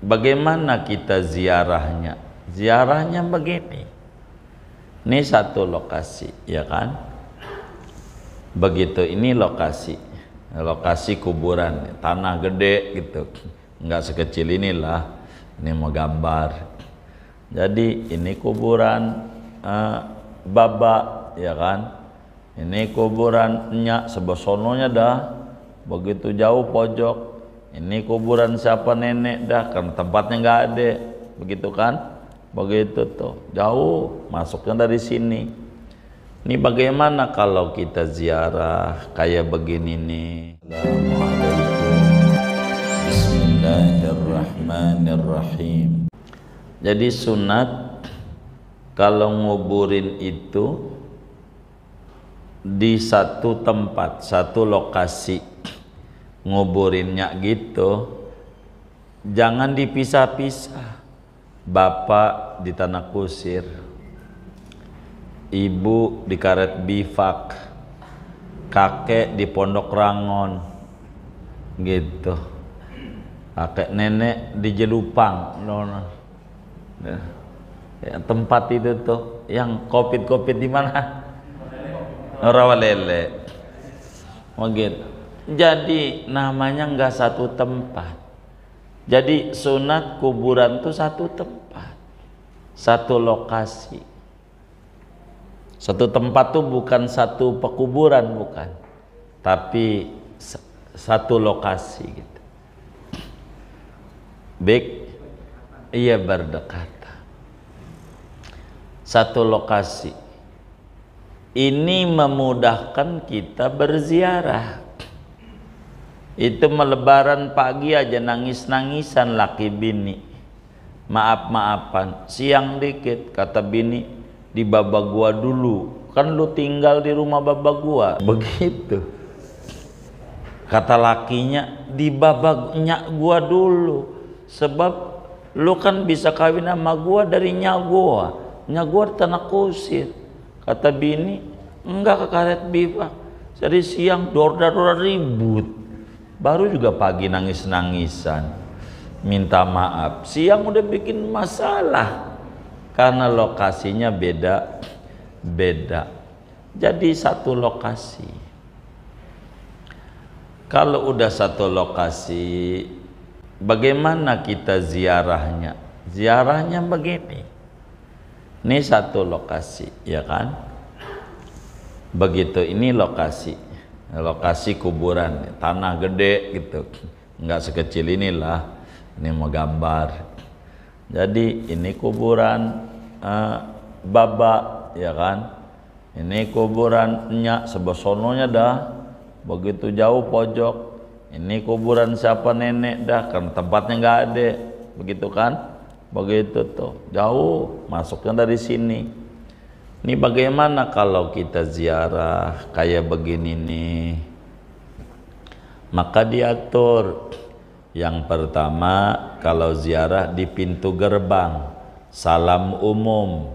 bagaimana kita ziarahnya? Ziarahnya begini. Ini satu lokasi, ya kan? Begitu, ini lokasi kuburan, tanah gede gitu, nggak sekecil inilah. Ini mau gambar. Jadi ini kuburan baba, ya kan? Ini kuburan nyak sebelah sononya dah, begitu jauh pojok. Ini kuburan siapa nenek dah, kan tempatnya nggak ada, begitu kan? Begitu tuh, jauh masuknya dari sini. Ini bagaimana kalau kita ziarah kayak begini nih? Assalamualaikum. Bismillahirrahmanirrahim. Jadi sunat kalau nguburin itu di satu tempat, satu lokasi nguburinnya gitu, jangan dipisah-pisah. Bapak di tanah kusir, ibu di karet bifak, kakek di pondok rangon gitu, kakek nenek di jelupang. Ya, tempat itu tuh yang covid di mana? Rawalele. Begitu. Jadi namanya nggak satu tempat. Jadi sunat kuburan itu satu tempat, satu lokasi. Satu tempat tuh bukan satu pekuburan, bukan, tapi satu lokasi gitu. Baik, iya berdekatan. Satu lokasi. Ini memudahkan kita berziarah. Itu melebaran pagi aja nangis-nangisan laki bini, maaf-maafan. Siang dikit kata bini, di baba gua dulu, kan lu tinggal di rumah baba gua, begitu. Kata lakinya, di baba nyak gua dulu, sebab lu kan bisa kawin sama gua dari nyak gua tanah kusir. Kata bini, enggak, ke karet bifak. Jadi siang dor-dor ribut. Baru juga pagi nangis-nangisan, minta maaf. Siang udah bikin masalah karena lokasinya beda. Jadi satu lokasi. Kalau udah satu lokasi, bagaimana kita ziarahnya? Ziarahnya begini. Ini satu lokasi, ya kan? Begitu, ini lokasi kuburan, tanah gede gitu, nggak sekecil inilah. Ini mau gambar. Jadi ini kuburan baba, ya kan? Ini kuburan nyak sebelah sononya dah, begitu jauh pojok. Ini kuburan siapa nenek dah, kan tempatnya nggak ada, begitu kan? Begitu tuh, jauh masuknya dari sini. Ini bagaimana kalau kita ziarah kayak begini nih? Maka diatur. Yang pertama, kalau ziarah di pintu gerbang, salam umum.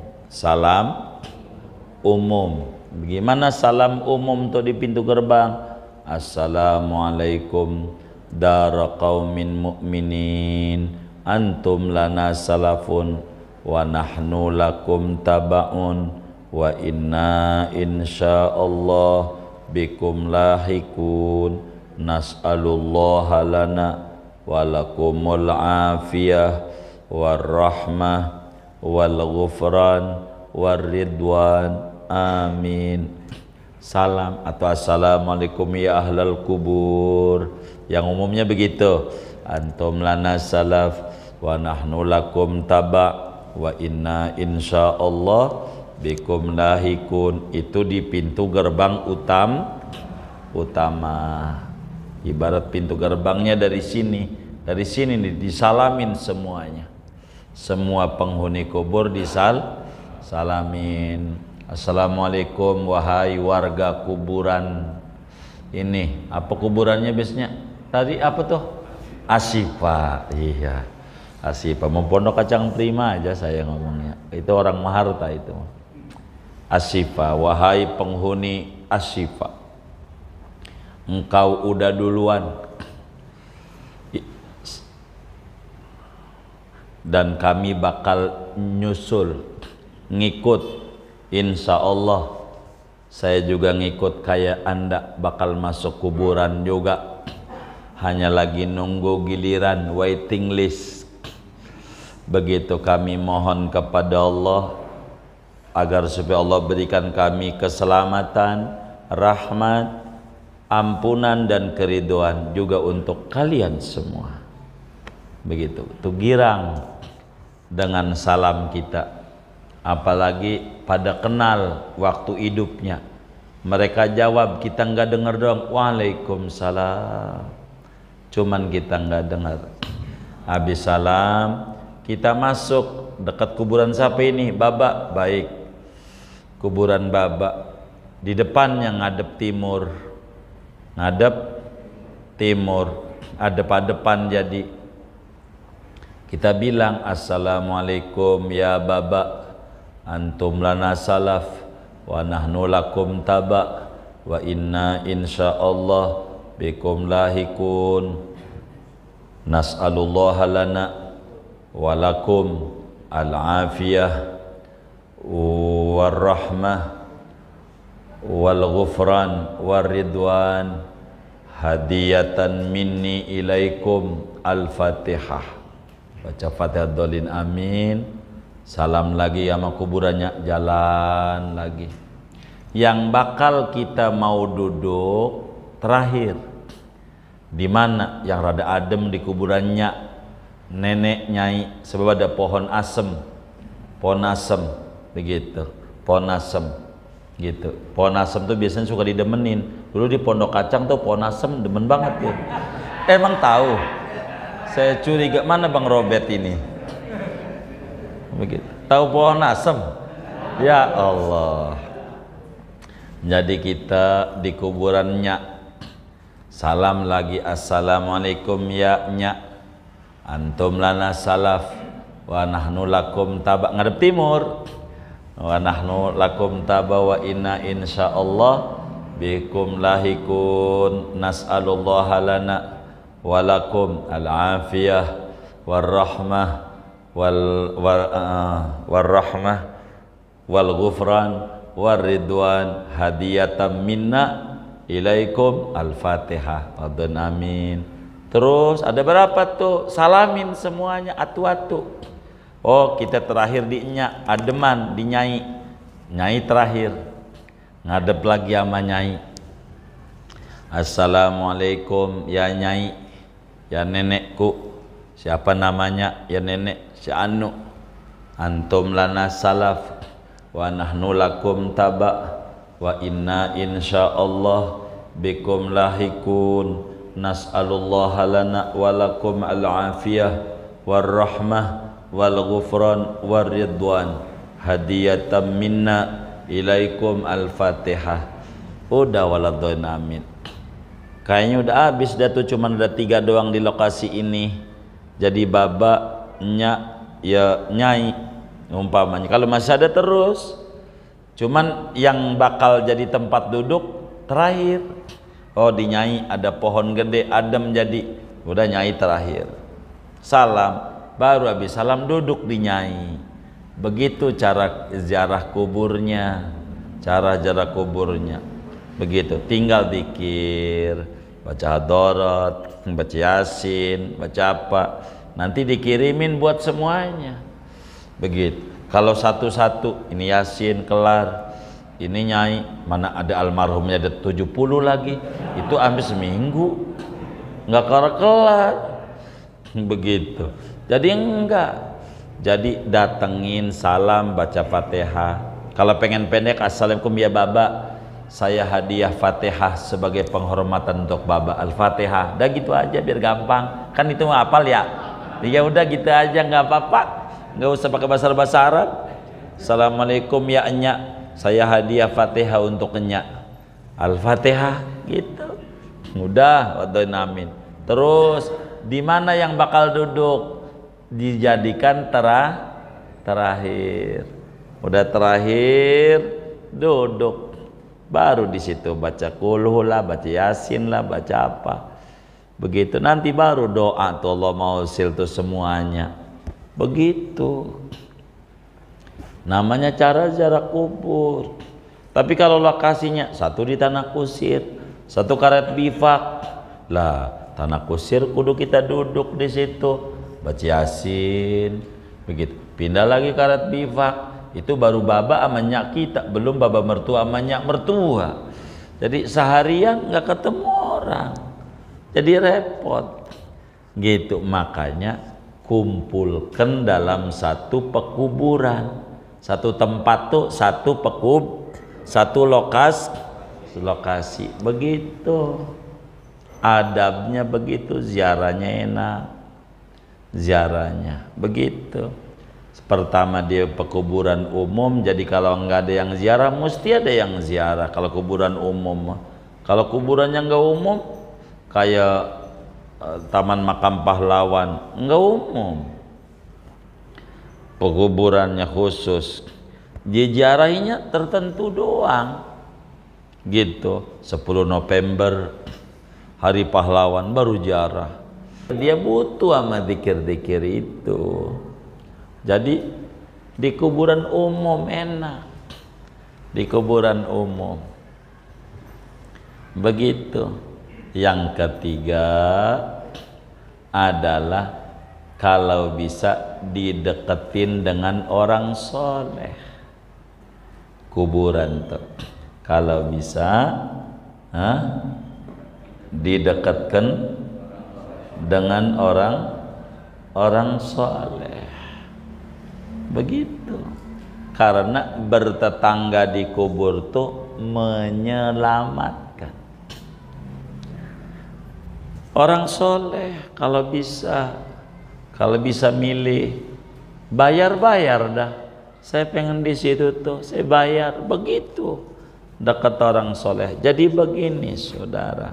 Bagaimana salam umum tuh di pintu gerbang? Assalamualaikum dara qaumin mu'minin, antum lana salafun wa nahnu lakum tabaun, wa inna insyaallah bikum lahikun, nas'alullaha lana walakumul afiyah warrahmah wal ghufran warridwan, amin. Salam atau assalamualaikum ya ahlal kubur, yang umumnya begitu. Antum lana salaf wa nahnu lakum taba wa inna insyaallah bikum lahikun. Itu di pintu gerbang utama. Ibarat pintu gerbangnya dari sini nih, disalamin semuanya. Semua penghuni kubur disalamin. Assalamualaikum wahai warga kuburan ini. Apa kuburannya biasanya? Tadi apa tuh? Asifa. Iya, Asifa. Mau Pondok Kacang Prima aja saya ngomongnya. Itu orang Maharta itu. Asifa, wahai penghuni Asifa, engkau udah duluan. dan kami bakal nyusul ngikut, insya Allah saya juga ngikut kayak Anda bakal masuk kuburan juga, hanya lagi nunggu giliran, waiting list. Begitu kami mohon kepada Allah agar supaya Allah berikan kami keselamatan, rahmat, ampunan dan keriduan juga untuk kalian semua. Begitu, itu girang dengan salam kita. Apalagi pada kenal waktu hidupnya, mereka jawab, kita nggak dengar dong, waalaikumsalam, cuman kita nggak dengar. Habis salam kita masuk dekat kuburan siapa ini? Baba. Baik, kuburan Baba di depannya ngadep timur, adep-adepan. Jadi kita bilang, assalamualaikum ya Baba, antum lana salaf wa nahnu lakum taba wa inna insyaallah bikum lahikun, nas'alullaha lana wa lakum al-afiyah wal rahmah wal ghufran wal ridwan hadiyatan minni ilaikum. Al-Fatihah. Baca Fatihah dolin, amin. Salam lagi sama kuburannya, jalan lagi. Yang bakal kita mau duduk terakhir di mana? Yang rada adem di kuburannya nenek nyai, sebab ada pohon asem, begitu, pohon asem gitu. Pohon asem tuh biasanya suka didemenin. Dulu di Pondok Kacang tuh pohon asem demen banget ya. Emang tahu? Saya curiga mana Bang Robert ini. Begitu. Tahu pohon asem? Ya Allah. Jadi kita di kuburannya salam lagi, assalamualaikum ya nya, antum lana salaf wa nahnu lakum taba, ngadep timur, wa nahnu lakum taba wa inna insyaallah bikum lahikun, nas'alullaha lana wa lakum al-afiyah war rahmah wal rahmah wal ghufran wal ridwan hadiyatan minna ilaikum. Al-Fatihah. Amin. Terus ada berapa tuh? Salamin semuanya atu-atu. Oh, kita terakhir di Nya, ademan di Nyai. Nyai terakhir. Ngadep lagi sama Nyai. Assalamualaikum ya Nyai, ya nenekku. Siapa namanya? Ya nenek si Anu. Antum lana salaf wa nahnu lakum taba wa inna insyaallah bikum lahikun, nas'alullaha lana wa lakum al-afiyah war rahmah wal ghufran war ridwan hadiyatan minna ilaikum. Al-Fatihah. Udah waladhdallin, amin. Kayaknya udah habis dah tuh, cuman ada 3 doang di lokasi ini. Jadi Baba, Nya, ya Nyai umpamanya. Kalau masih ada terus, cuman yang bakal jadi tempat duduk terakhir. Oh, di Nyai ada pohon gede adem, jadi udah Nyai terakhir. Salam, baru habis salam duduk di Nyai. Begitu cara ziarah kuburnya, begitu. Tinggal zikir, baca hadarat, baca yasin, baca apa, nanti dikirimin buat semuanya. Begitu. Kalau satu-satu, ini yasin kelar, ini Nyai, mana ada almarhumnya ada 70 lagi, itu ambil seminggu nggak kelar. Begitu. Jadi enggak, jadi datengin, salam, baca Fatihah. Kalau pengen pendek, assalamualaikum ya Baba, saya hadiah Fatihah sebagai penghormatan untuk Baba. Al-Fatihah. Udah gitu aja biar gampang. Kan itu mah hafal ya. Ya udah gitu aja, nggak apa-apa. Nggak usah pakai bahasa Arab. Assalamualaikum ya Nya, saya hadiah Fatihah untuk Nya. Al-Fatihah gitu. Udah, waduh, amin. Terus di mana yang bakal duduk? Dijadikan terakhir. Udah terakhir duduk. Baru di situ baca kulhu lah, baca yasin lah, baca apa. Begitu nanti baru doa tuh Allah mau sil tuh semuanya. Begitu namanya cara ziarah kubur. Tapi kalau lokasinya satu di tanah kusir, satu karet bifak, lah tanah kusir kudu kita duduk di situ baca yasin, begitu. Pindah lagi karet bifak, itu baru baba amannya kita, belum baba mertua amannya mertua. Jadi seharian nggak ketemu orang, jadi repot. Gitu, makanya kumpulkan dalam satu pekuburan, satu tempat tuh satu lokasi, begitu adabnya, begitu ziarahnya enak, ziarahnya begitu. Pertama dia pekuburan umum, jadi kalau nggak ada yang ziarah mesti ada yang ziarah kalau kuburan umum. Kalau kuburannya nggak umum kayak Taman Makam Pahlawan, nggak umum, pekuburannya khusus, diziarahinya tertentu doang gitu. 10 November Hari Pahlawan baru ziarah, dia butuh sama zikir-zikir itu. Jadi di kuburan umum enak, di kuburan umum begitu. Yang ketiga adalah kalau bisa dideketin dengan orang soleh. Kuburan tuh kalau bisa didekatkan dengan orang soleh, begitu. Karena bertetangga di kubur tuh menyelamatkan. Orang soleh kalau bisa milih, bayar dah. Saya pengen di situ tuh, saya bayar, begitu. Dekat orang soleh. Jadi begini, saudara,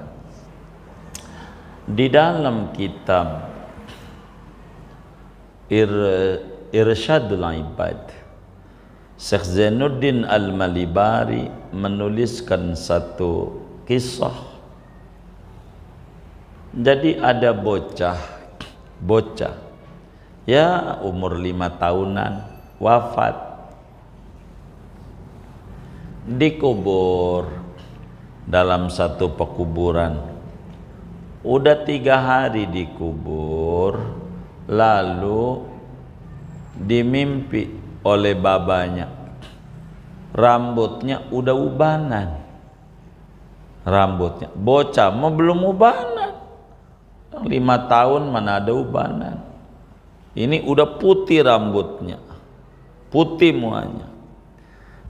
di dalam kitab Irsyadul Ibad, Syekh Zainuddin Al-Malibari menuliskan satu kisah. Jadi ada bocah ya umur 5 tahunan wafat, dikubur dalam satu pekuburan. Udah 3 hari dikubur, lalu dimimpi oleh babanya, rambutnya udah ubanan. Rambutnya bocah mau belum ubanan, 5 tahun mana ada ubanan. Ini udah putih rambutnya, putih muanya.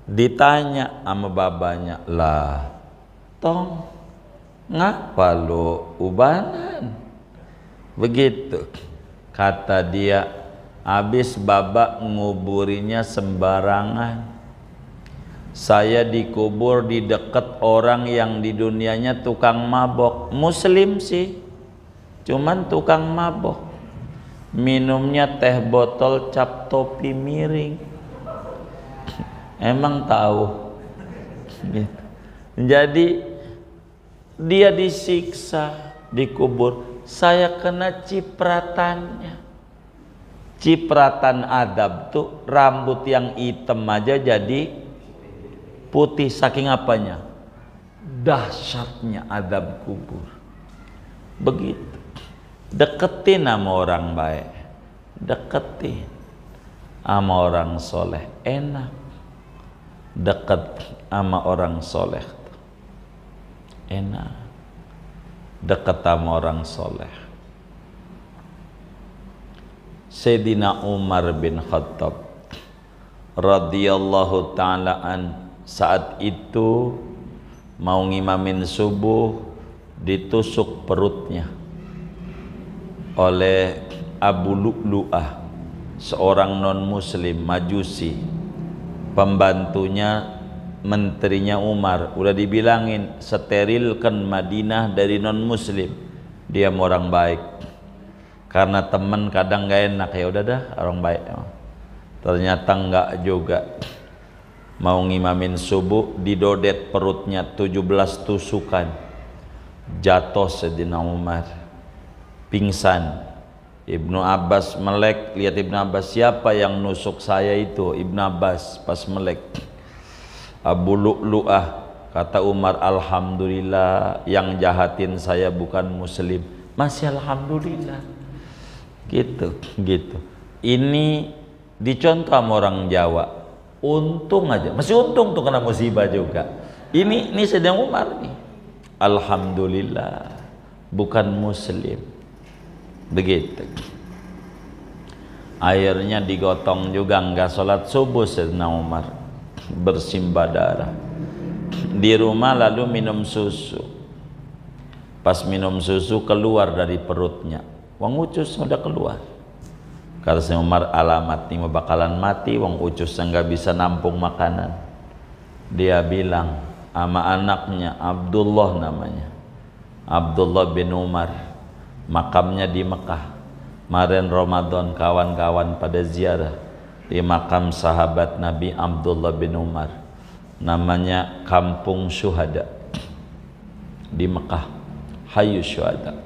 Ditanya sama babanya, lah tong ngapa lo ubanan begitu? Kata dia, habis baba nguburinya sembarangan. Saya dikubur di dekat orang yang di dunianya tukang mabok, muslim sih, cuman tukang mabok, minumnya teh botol cap topi miring. Emang tahu gitu. Jadi dia disiksa, dikubur, saya kena cipratannya. Cipratan adab tuh rambut yang hitam aja jadi putih, saking apanya? Dahsyatnya adab kubur. Begitu. Deketin sama orang baik, deketin sama orang soleh, enak. Deket sama orang soleh, enak. Deket sama orang soleh. Sayyidina Umar bin Khattab radhiyallahu ta'ala an, saat itu mau ngimamin subuh, ditusuk perutnya oleh Abu Lu'lu'ah, seorang non muslim majusi, pembantunya menterinya Umar. Udah dibilangin sterilkan Madinah dari non muslim, dia orang baik. Karena temen kadang gak enak, ya udah dah orang baik. Ternyata enggak juga. Mau ngimamin subuh, didodet perutnya 17 tusukan. Jatuh Sayyidina Umar, pingsan. Ibnu Abbas melek, lihat Ibnu Abbas, siapa yang nusuk saya itu? Ibnu Abbas pas melek. Abu Lu'lu'ah, kata Umar, alhamdulillah yang jahatin saya bukan muslim. Masih alhamdulillah. Gitu. Ini dicontoh sama orang Jawa. Untung aja, masih untung tuh kena musibah juga. Ini sedang Umar nih. Alhamdulillah bukan muslim. Begitu. Akhirnya digotong juga, enggak sholat subuh Sayyidina Umar, bersimbah darah di rumah, lalu minum susu. Pas minum susu keluar dari perutnya, wong ucus sudah keluar. Kata Sayyidina Umar, alamat nih bakalan mati, wong ucus enggak bisa nampung makanan. Dia bilang sama anaknya, Abdullah namanya, Abdullah bin Umar, makamnya di Mekah. Kemarin Ramadan kawan-kawan pada ziarah di makam sahabat Nabi Abdullah bin Umar, namanya Kampung Syuhada di Mekah, Hayu Syuhada.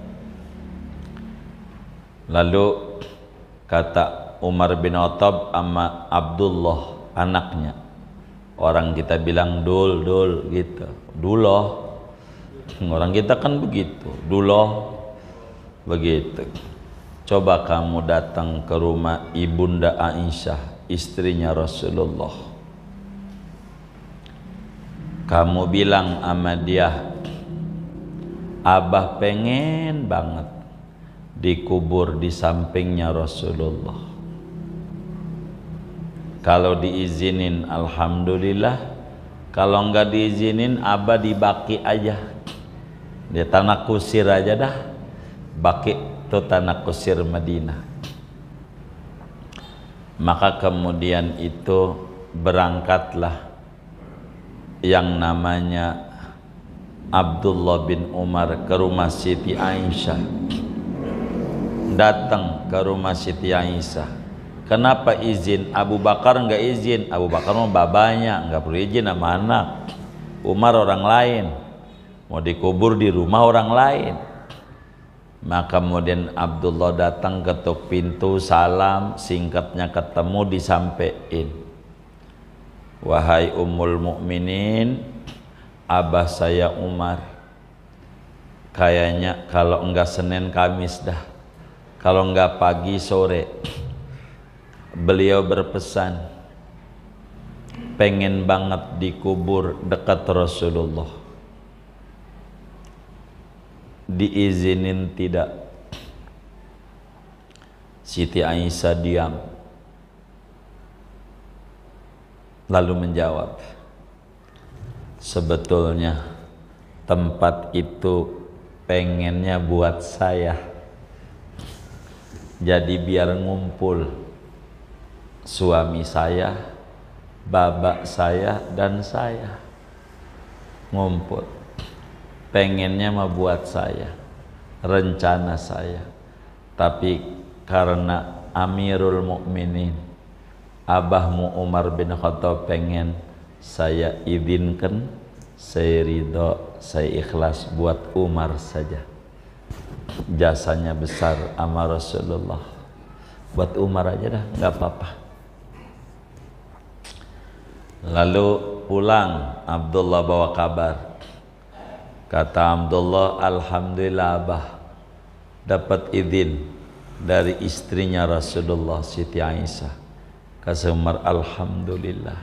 Lalu kata Umar bin Khattab sama Abdullah anaknya, orang kita bilang dul gitu, duloh, orang kita kan begitu, duloh begitu. Coba kamu datang ke rumah Ibunda Aisyah, istrinya Rasulullah. Kamu bilang sama dia, Abah pengen banget dikubur di sampingnya Rasulullah. Kalau diizinin alhamdulillah, kalau enggak diizinin Abah dibaki aja. Dia tanah kusir aja dah. Baki itu tanah kusir Madinah. Maka kemudian itu berangkatlah yang namanya Abdullah bin Umar ke rumah Siti Aisyah. Datang ke rumah Siti Aisyah. Kenapa izin? Abu Bakar enggak izin. Abu Bakar mau babanya, enggak perlu izin sama anak. Umar orang lain, mau dikubur di rumah orang lain. Maka kemudian Abdullah datang, ketuk pintu, salam, singkatnya ketemu, disampein, wahai Ummul Mukminin, abah saya Umar kayaknya kalau enggak Senin Kamis dah, kalau enggak pagi sore, beliau berpesan pengen banget dikubur dekat Rasulullah. Diizinin tidak? Siti Aisyah diam, lalu menjawab, sebetulnya tempat itu pengennya buat saya, jadi biar ngumpul suami saya, babak saya, dan saya ngumpul. Pengennya mah buat saya, rencana saya. Tapi karena Amirul Mukminin, abahmu Umar bin Khattab pengen, saya izinkan, saya ridho, saya ikhlas buat Umar saja. Jasanya besar sama Rasulullah, buat Umar aja dah, nggak apa-apa. Lalu pulang, Abdullah bawa kabar. Kata Abdullah, alhamdulillah abah dapat izin dari istrinya Rasulullah, Siti Aisyah. Kata Umar, alhamdulillah.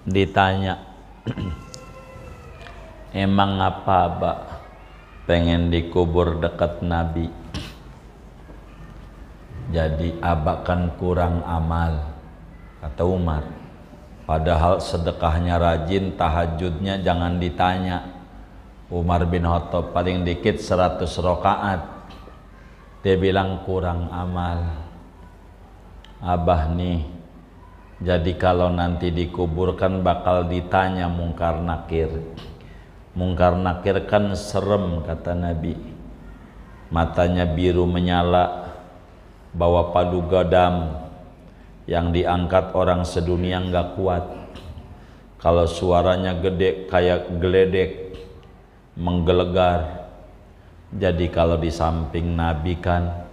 Ditanya, emang apa abah pengen dikubur dekat Nabi? Jadi abah kan kurang amal, kata Umar. Padahal sedekahnya rajin, tahajudnya jangan ditanya. Umar bin Khattab paling dikit 100 rakaat. Dia bilang kurang amal. Abah nih, jadi kalau nanti dikuburkan bakal ditanya mungkar nakir. Mungkar nakir kan serem, kata Nabi. Matanya biru menyala, bawa padu gadam yang diangkat orang sedunia nggak kuat. Kalau suaranya gede kayak geledek, menggelegar. Jadi kalau di samping Nabi kan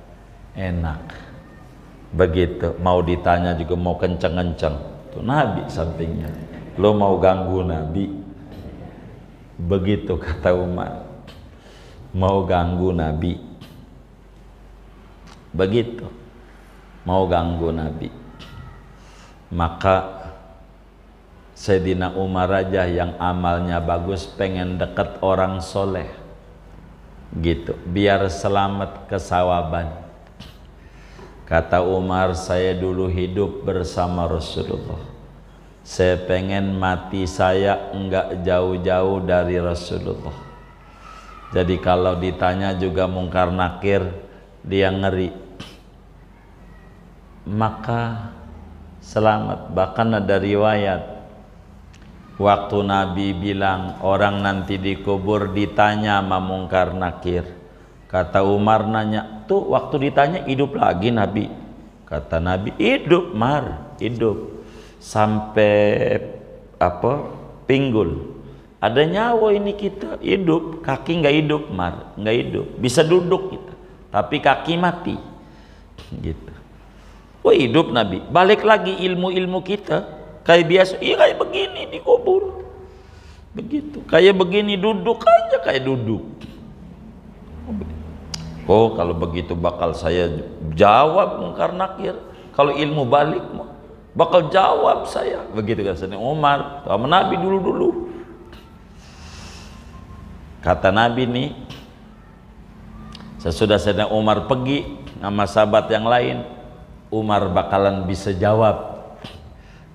enak. Begitu, mau ditanya juga mau kenceng-kenceng. Tuh Nabi sampingnya. Lo mau ganggu Nabi? Begitu kata Umar. Mau ganggu Nabi? Begitu. Mau ganggu Nabi. Maka Sayyidina Umar aja yang amalnya bagus pengen deket orang soleh. Gitu, biar selamat kesawaban. Kata Umar, saya dulu hidup bersama Rasulullah. Saya pengen mati saya enggak jauh-jauh dari Rasulullah. Jadi kalau ditanya juga mungkar nakir, dia ngeri. Maka selamat. Bahkan ada riwayat waktu Nabi bilang orang nanti dikubur ditanya sama mungkar nakir. Kata Umar nanya, tuh waktu ditanya hidup lagi Nabi? Kata Nabi, hidup Mar, hidup sampai apa? Pinggul. Ada nyawa ini kita, hidup. Kaki nggak hidup Mar, nggak hidup. Bisa duduk kita, tapi kaki mati. Gitu. Oh hidup Nabi. Balik lagi ilmu-ilmu kita kayak biasa. Iya kayak begini dikubur. Begitu. Kayak begini duduk aja kayak duduk. Oh kalau begitu bakal saya jawab mungkar nakir. Kalau ilmu balik bakal jawab saya. Begitu kan Sayyidina Umar sama Nabi dulu-dulu. Kata Nabi nih, sesudah Sayyidina Umar pergi sama sahabat yang lain, Umar bakalan bisa jawab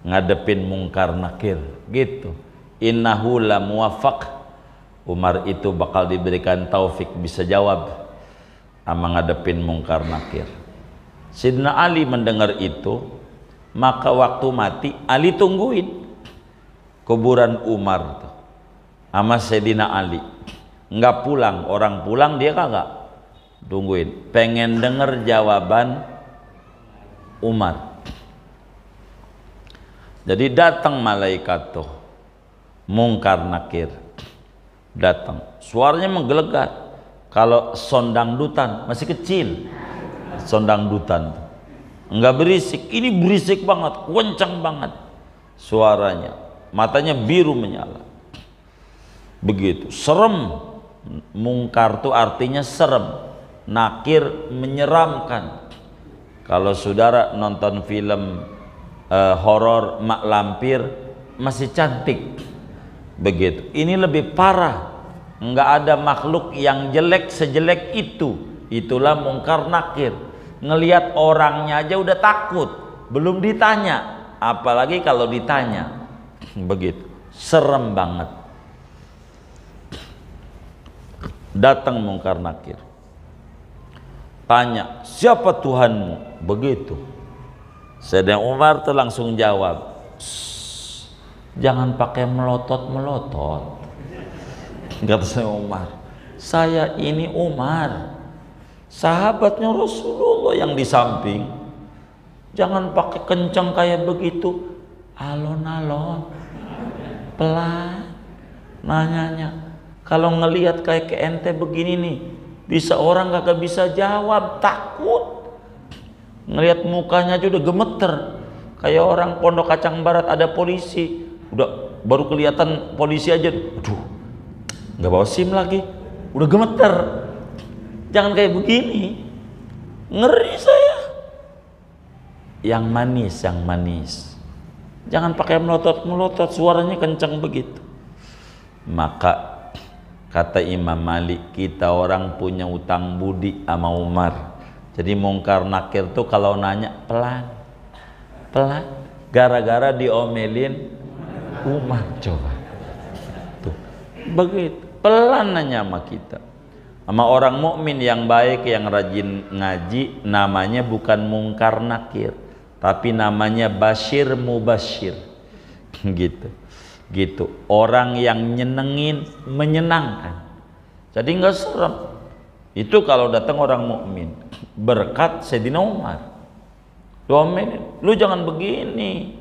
ngadepin mungkar nakir. Gitu. Innahu la muwafaq. Umar itu bakal diberikan taufik bisa jawab sama ngadepin mungkar nakir. Sayyidina Ali mendengar itu, maka waktu mati Ali tungguin kuburan Umar tuh sama Sayyidina Ali. Enggak pulang, orang pulang dia kagak tungguin, pengen denger jawaban Umar. Jadi datang malaikat tuh mungkar nakir, datang, suaranya menggelegar. Kalau sondangdutan masih kecil, sondangdutan enggak berisik, ini berisik banget, kencang banget suaranya, matanya biru menyala. Begitu serem. Mungkar itu artinya serem, nakir menyeramkan. Kalau saudara nonton film horor mak lampir masih cantik. Begitu. Ini lebih parah. Enggak ada makhluk yang jelek sejelek itu. Itulah mungkar nakir. Ngelihat orangnya aja udah takut, belum ditanya, apalagi kalau ditanya. Begitu. Serem banget. Datang mungkar nakir, tanya siapa Tuhanmu? Begitu. Sayyidina Umar tuh langsung jawab, jangan pakai melotot-melotot. Kata Sayyidina Umar, saya ini Umar, sahabatnya Rasulullah yang di samping. Jangan pakai kencang kayak begitu, alon-alon, pelan nanyanya. Kalau ngelihat kayak ke ente begini nih, bisa orang kagak bisa jawab, takut. Ngelihat mukanya aja udah gemeter, kayak orang Pondok Kacang Barat ada polisi, udah baru kelihatan polisi aja, aduh, nggak bawa SIM lagi, udah gemeter. Jangan kayak begini, ngeri saya. Yang manis, yang manis. Jangan pakai melotot-melotot, suaranya kencang begitu. Maka kata Imam Malik, kita orang punya utang budi sama Umar. Jadi mungkar nakir tuh kalau nanya pelan, pelan. Gara-gara diomelin Umar, coba. Tuh, begitu. Pelan nanya sama kita. Sama orang mukmin yang baik, yang rajin ngaji, namanya bukan mungkar nakir, tapi namanya Bashir Mubashir. Gitu. Gitu, orang yang nyenengin, menyenangkan. Jadi nggak serem. Itu kalau datang orang mukmin, berkat Sayyidina Umar. Lu jangan begini.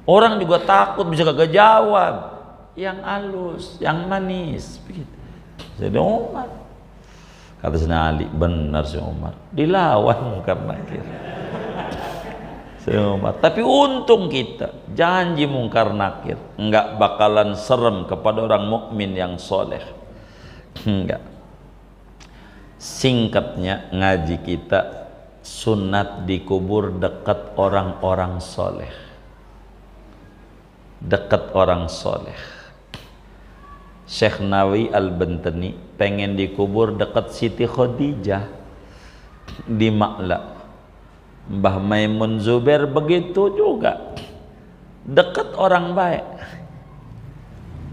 Orang juga takut, bisa kagak jawab. Yang halus, yang manis, begitu. Sayyidina Umar. Kata Sayyidina Ali, benar si Umar, dilawan Munkar Nakir. Umar. Tapi untung kita janji Munkar Nakir enggak bakalan serem kepada orang mukmin yang soleh. Enggak. Singkatnya ngaji kita, sunat dikubur dekat orang-orang soleh, dekat orang soleh. Syekh Nawawi Al-Bantani pengen dikubur dekat Siti Khadijah di Ma'la. Mbah Maimun Zubair begitu juga, dekat orang baik,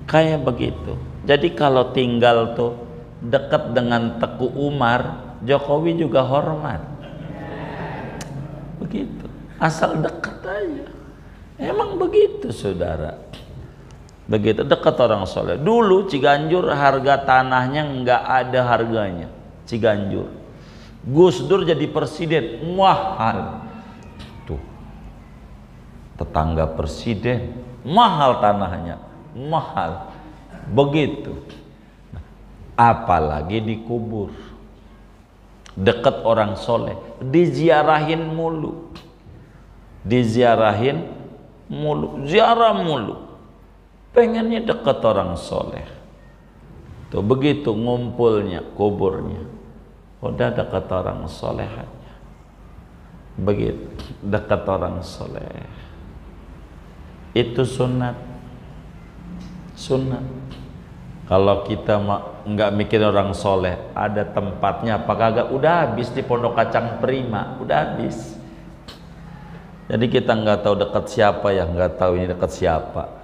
kayak begitu. Jadi kalau tinggal tuh dekat dengan Teku Umar, Jokowi juga hormat. Begitu, asal dekat aja. Emang begitu saudara, begitu dekat orang soleh. Dulu Ciganjur harga tanahnya nggak ada harganya. Ciganjur, Gus Dur jadi presiden, mahal. Tuh, tetangga presiden, mahal tanahnya, mahal. Begitu. Apalagi dikubur dekat orang soleh, diziarahin mulu, diziarahin mulu, ziarah mulu. Pengennya dekat orang soleh. Tuh begitu ngumpulnya kuburnya, udah dekat orang soleh aja. Begitu dekat orang soleh. Itu sunat. Sunat. Kalau kita nggak mikir orang soleh, ada tempatnya apa kagak, udah habis di Pondok Kacang Prima, udah habis. Jadi kita nggak tahu dekat siapa ya, nggak tahu ini dekat siapa.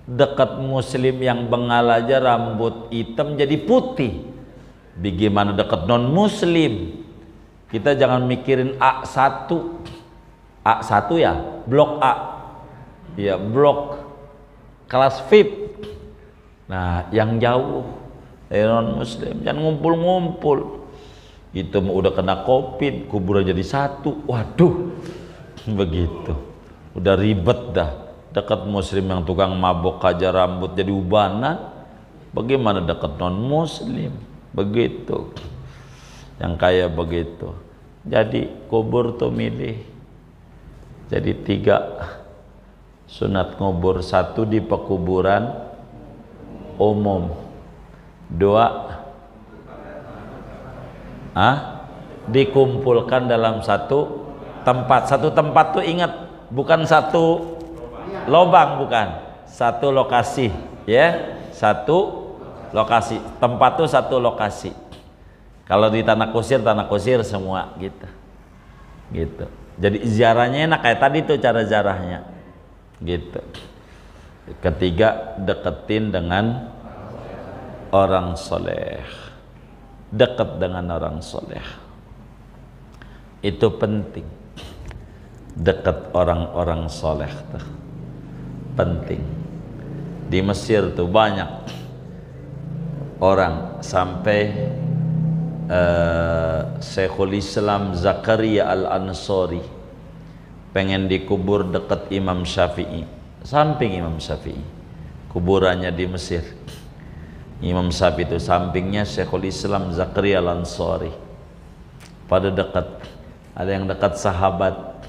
Dekat muslim yang bengal aja rambut hitam jadi putih, bagaimana dekat non muslim? Kita jangan mikirin A1 ya, blok A ya, blok kelas VIP. Nah yang jauh dari non muslim jangan ngumpul-ngumpul, itu udah kena COVID, kuburan jadi satu, waduh begitu udah ribet dah. Dekat muslim yang tukang mabok aja rambut jadi ubanan, bagaimana dekat non muslim? Begitu, yang kayak begitu. Jadi kubur tuh milih. Jadi 3 sunat ngubur, 1 di pekuburan umum, 2 dikumpulkan dalam satu tempat. Satu tempat tuh ingat, bukan satu lobang, bukan satu lokasi ya, satu lokasi. Tempat tuh satu lokasi. Kalau di tanah kusir semua gitu, gitu. Jadi ziarahnya enak kayak tadi tuh cara ziarahnya gitu. Ketiga, deketin dengan orang soleh, dekat dengan orang soleh, itu penting. Dekat orang-orang soleh tuh penting. Di Mesir tuh banyak orang sampai Syekhul Islam Zakaria Al-Ansari pengen dikubur dekat Imam Syafi'i, samping Imam Syafi'i, kuburannya di Mesir. Imam Syafi'i itu sampingnya Syekhul Islam Zakaria Al-Ansari, pada dekat. Ada yang dekat sahabat.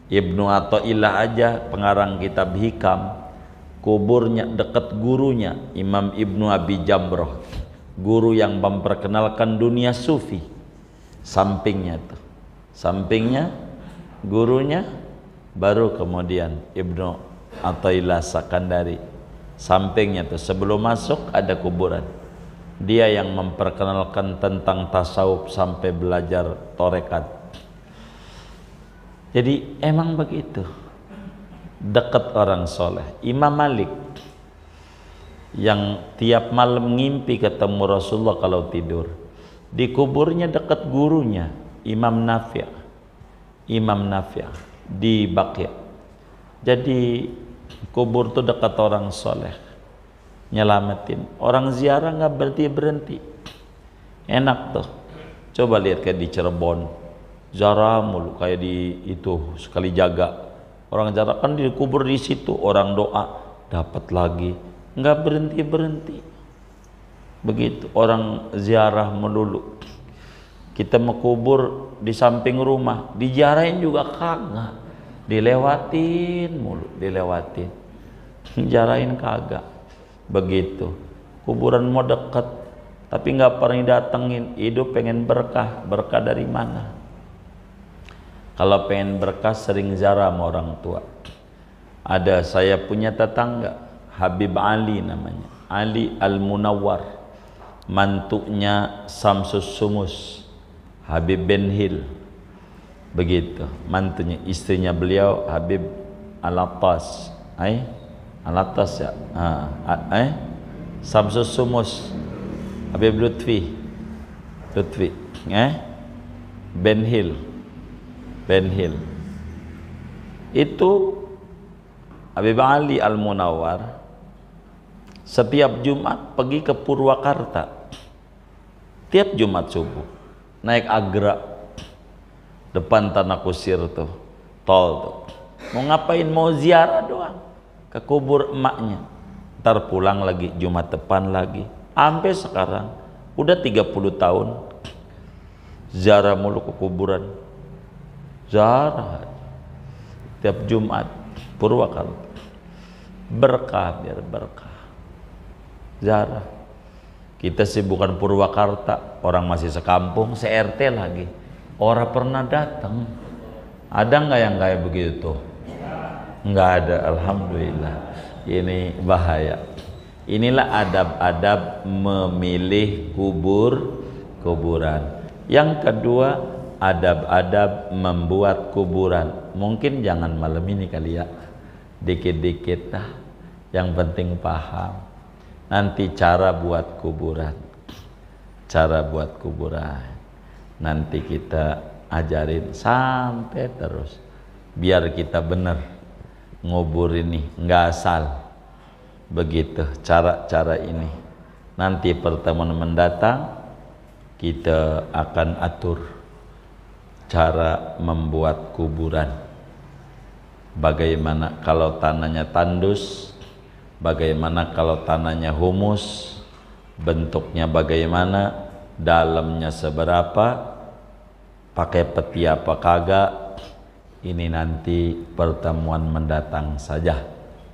Ibnu Athaillah aja pengarang kitab Hikam, kuburnya dekat gurunya Imam Ibnu Abi Jamroh, guru yang memperkenalkan dunia sufi. Sampingnya tuh, sampingnya gurunya, baru kemudian Ibnu Athaillah Sakandari. Sampingnya tuh sebelum masuk ada kuburan. Dia yang memperkenalkan tentang tasawuf sampai belajar torekat. Jadi emang begitu, dekat orang soleh. Imam Malik yang tiap malam ngimpi ketemu Rasulullah kalau tidur, di kuburnya dekat gurunya Imam Nafi', Imam Nafi' di Baqi'. Jadi kubur tuh dekat orang soleh, nyelamatin. Orang ziarah nggak berhenti, enak tuh. Coba lihat kayak di Cirebon, ziarah mulu kayak di itu sekali jaga. Orang ziarah kan dikubur di situ, orang doa dapat lagi, nggak berhenti. Begitu orang ziarah melulu. Kita mau kubur di samping rumah, diziarahin juga kagak, dilewatin mulu, dilewatin, jarahin kagak. Begitu. Kuburan mau deket, tapi nggak pernah datengin. Hidup pengen berkah, berkah dari mana? Kalau pengen berkah sering ziarah sama orang tua. Ada saya punya tetangga, Habib Ali namanya, Ali Al-Munawwar, mantunya Samsus Sumus, Habib Ben Hil. Begitu, mantunya, istrinya beliau Habib Al-Attas, Al-Attas ya, Samsus Sumus, Habib Lutfi, Ben Hil, itu Habib Ali Al-Munawwar setiap Jumat pergi ke Purwakarta, tiap Jumat subuh naik Agra depan Tanah Kusir tuh, tol tuh, mau ngapain? Mau ziarah doang ke kubur emaknya, ntar pulang lagi Jumat depan lagi. Sampai sekarang udah 30 tahun ziarah mulu ke kuburan, ziarah tiap Jumat Purwakarta, berkah, biar berkah ziarah. Kita sih bukan Purwakarta, orang masih sekampung, se-RT lagi, orang pernah datang. Ada nggak yang kayak begitu? Nggak ada, alhamdulillah. Ini bahaya. Inilah adab-adab memilih kuburan. Yang kedua, adab-adab membuat kuburan. Mungkin jangan malam ini kali ya, dikit-dikit dah. Yang penting paham. Nanti cara buat kuburan, nanti kita ajarin sampai terus, biar kita benar ngubur ini, nggak asal. Begitu cara-cara ini. Nanti pertemuan mendatang kita akan atur cara membuat kuburan. Bagaimana kalau tanahnya tandus, bagaimana kalau tanahnya humus, bentuknya bagaimana, dalamnya seberapa, pakai peti apa kagak. Ini nanti pertemuan mendatang saja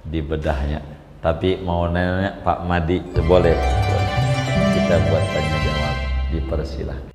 di bedahnya. Tapi mau nanya Pak Madi, boleh kita buat tanya jawab, dipersilahkan.